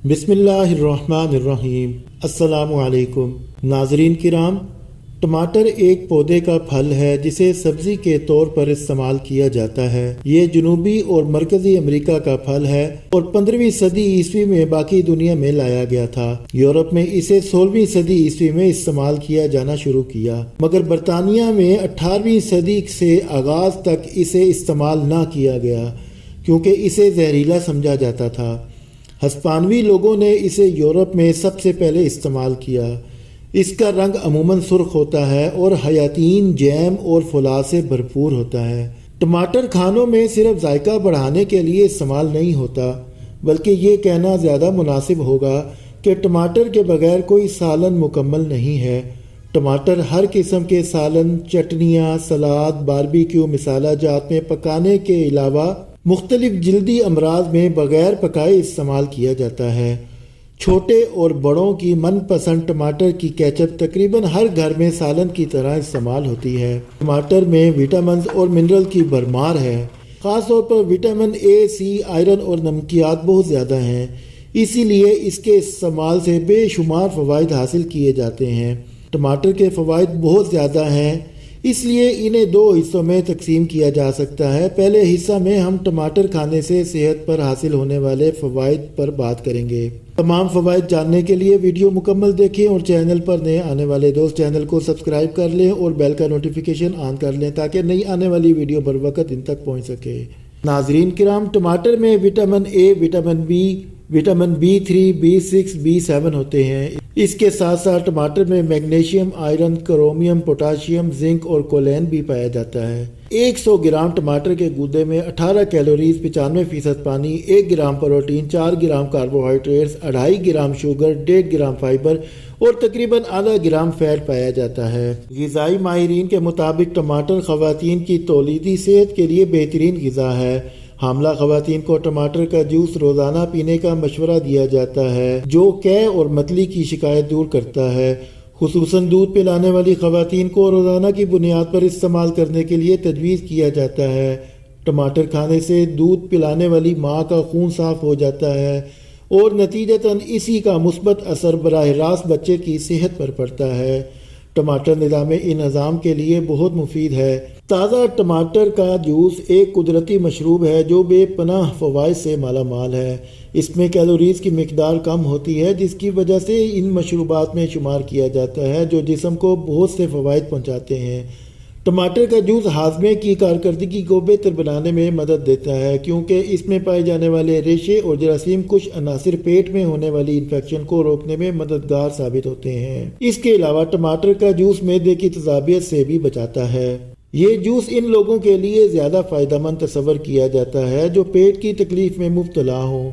بسم اللہ الرحمن الرحیم۔ السلام علیکم ناظرین کرام، ٹماٹر ایک پودے کا پھل ہے جسے سبزی کے طور پر استعمال کیا جاتا ہے۔ یہ جنوبی اور مرکزی امریکہ کا پھل ہے اور 15ویں صدی عیسوی میں باقی دنیا میں لایا گیا تھا۔ یورپ میں اسے 16ویں صدی عیسوی میں استعمال کیا جانا شروع کیا، مگر برطانیہ میں 18ویں صدی سے آغاز تک اسے استعمال نہ کیا گیا کیونکہ اسے زہریلا سمجھا جاتا تھا۔ ہسپانوی لوگوں نے اسے یورپ میں سب سے پہلے استعمال کیا۔ اس کا رنگ عموماً سرخ ہوتا ہے اور حیاتین، جیم اور فولاد سے بھرپور ہوتا ہے۔ ٹماٹر کھانوں میں صرف ذائقہ بڑھانے کے لیے استعمال نہیں ہوتا، بلکہ یہ کہنا زیادہ مناسب ہوگا کہ ٹماٹر کے بغیر کوئی سالن مکمل نہیں ہے۔ ٹماٹر ہر قسم کے سالن، چٹنیاں، سلاد، باربیکیو مسالہ جات میں پکانے کے علاوہ مختلف جلدی امراض میں بغیر پکائے استعمال کیا جاتا ہے۔ چھوٹے اور بڑوں کی من پسند ٹماٹر کی کیچپ تقریباً ہر گھر میں سالن کی طرح استعمال ہوتی ہے۔ ٹماٹر میں وٹامنز اور منرل کی بھرمار ہے، خاص طور پر وٹامن اے، سی، آئرن اور نمکیات بہت زیادہ ہیں، اسی لیے اس کے استعمال سے بے شمار فوائد حاصل کیے جاتے ہیں۔ ٹماٹر کے فوائد بہت زیادہ ہیں، اس لیے انہیں 2 حصوں میں تقسیم کیا جا سکتا ہے۔ پہلے حصہ میں ہم ٹماٹر کھانے سے صحت پر حاصل ہونے والے فوائد پر بات کریں گے۔ تمام فوائد جاننے کے لیے ویڈیو مکمل دیکھیں اور چینل پر نئے آنے والے دوست چینل کو سبسکرائب کر لیں اور بیل کا نوٹیفیکیشن آن کر لیں تاکہ نئی آنے والی ویڈیو بر وقت ان تک پہنچ سکے۔ ناظرین کرام، ٹماٹر میں vitamin A, vitamin B, vitamin B3، B6، B7 ہوتے ہیں۔ اس کے ساتھ ساتھ ٹماٹر میں میگنیشیم، آئرن، کرومیم، پوٹاشیم، زنک اور کولین بھی پایا جاتا ہے۔ 100 گرام ٹماٹر کے گودے میں 18 کیلوریز، 95% پانی، 1 gram protein, 4 gram carbohydrates, 2.5 gram sugar, 1.5 gram fibre اور تقریباً آدھا گرام فیٹ پایا جاتا ہے۔ غذائی ماہرین کے مطابق ٹماٹر خواتین کی تولیدی صحت کے لیے بہترین غذا ہے۔ حاملہ خواتین کو ٹماٹر کا جوس روزانہ پینے کا مشورہ دیا جاتا ہے جو قے اور متلی کی شکایت دور کرتا ہے۔ خصوصاً دودھ پلانے والی خواتین کو روزانہ کی بنیاد پر استعمال کرنے کے لیے تجویز کیا جاتا ہے۔ ٹماٹر کھانے سے دودھ پلانے والی ماں کا خون صاف ہو جاتا ہے اور نتیجتاً اسی کا مثبت اثر براہ راست بچے کی صحت پر پڑتا ہے۔ ٹماٹر نظام انہضام کے لیے بہت مفید ہے۔ تازہ ٹماٹر کا جوس ایک قدرتی مشروب ہے جو بے پناہ فوائد سے مالا مال ہے۔ اس میں کیلوریز کی مقدار کم ہوتی ہے جس کی وجہ سے ان مشروبات میں شمار کیا جاتا ہے جو جسم کو بہت سے فوائد پہنچاتے ہیں۔ ٹماٹر کا جوس ہاضمے کی کارکردگی کو بہتر بنانے میں مدد دیتا ہے کیونکہ اس میں پائے جانے والے ریشے اور جراثیم کش عناصر پیٹ میں ہونے والی انفیکشن کو روکنے میں مددگار ثابت ہوتے ہیں۔ اس کے علاوہ ٹماٹر کا جوس معدے کی تیزابیت سے بھی بچاتا ہے۔ یہ جوس ان لوگوں کے لیے زیادہ فائدہ مند تصور کیا جاتا ہے جو پیٹ کی تکلیف میں مبتلا ہوں۔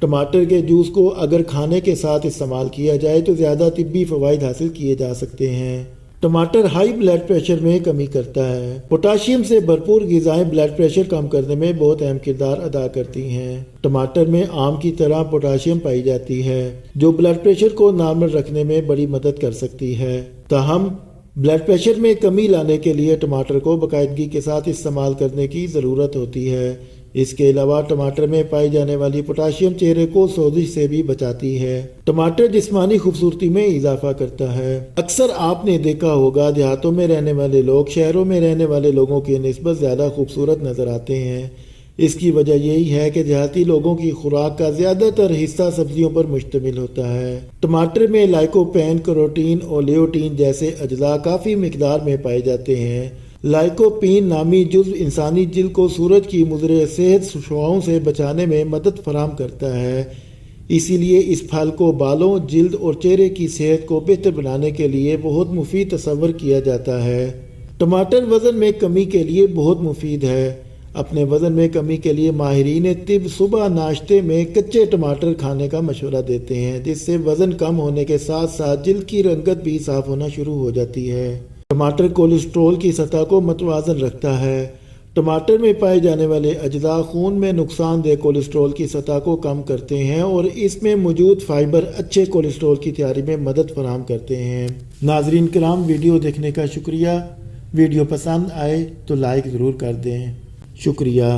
ٹماٹر کے جوس کو اگر کھانے کے ساتھ استعمال کیا جائے تو زیادہ طبی فوائد حاصل کیے جا سکتے ہیں۔ ٹماٹر ہائی بلڈ پریشر میں کمی کرتا ہے۔ پوٹاشیم سے بھرپور غذائیں بلڈ پریشر کم کرنے میں بہت اہم کردار ادا کرتی ہیں۔ ٹماٹر میں آم کی طرح پوٹاشیم پائی جاتی ہے جو بلڈ پریشر کو نارمل رکھنے میں بڑی مدد کر سکتی ہے۔ تاہم بلڈ پریشر میں کمی لانے کے لیے ٹماٹر کو باقاعدگی کے ساتھ استعمال کرنے کی ضرورت ہوتی ہے۔ اس کے علاوہ ٹماٹر میں پائی جانے والی پوٹاشیم چہرے کو سوزش سے بھی بچاتی ہے۔ ٹماٹر جسمانی خوبصورتی میں اضافہ کرتا ہے۔ اکثر آپ نے دیکھا ہوگا دیہاتوں میں رہنے والے لوگ شہروں میں رہنے والے لوگوں کی نسبت زیادہ خوبصورت نظر آتے ہیں۔ اس کی وجہ یہی ہے کہ دیہاتی لوگوں کی خوراک کا زیادہ تر حصہ سبزیوں پر مشتمل ہوتا ہے۔ ٹماٹر میں لائکوپین، کروٹین اور لیوٹین جیسے اجزاء کافی مقدار میں پائے جاتے ہیں۔ لائکوپین نامی جزو انسانی جلد کو سورج کی مضر صحت شعاعوں سے بچانے میں مدد فراہم کرتا ہے، اسی لیے اس پھل کو بالوں، جلد اور چہرے کی صحت کو بہتر بنانے کے لیے بہت مفید تصور کیا جاتا ہے۔ ٹماٹر وزن میں کمی کے لیے بہت مفید ہے۔ اپنے وزن میں کمی کے لیے ماہرین طب صبح ناشتے میں کچے ٹماٹر کھانے کا مشورہ دیتے ہیں جس سے وزن کم ہونے کے ساتھ ساتھ جلد کی رنگت بھی صاف ہونا شروع ہو جاتی ہے۔ ٹماٹر کولیسٹرول کی سطح کو متوازن رکھتا ہے۔ ٹماٹر میں پائے جانے والے اجزاء خون میں نقصان دہ کولیسٹرول کی سطح کو کم کرتے ہیں اور اس میں موجود فائبر اچھے کولیسٹرول کی تیاری میں مدد فراہم کرتے ہیں۔ ناظرین کرام، ویڈیو دیکھنے کا شکریہ۔ ویڈیو پسند آئے تو لائک ضرور کر دیں۔ شکریہ۔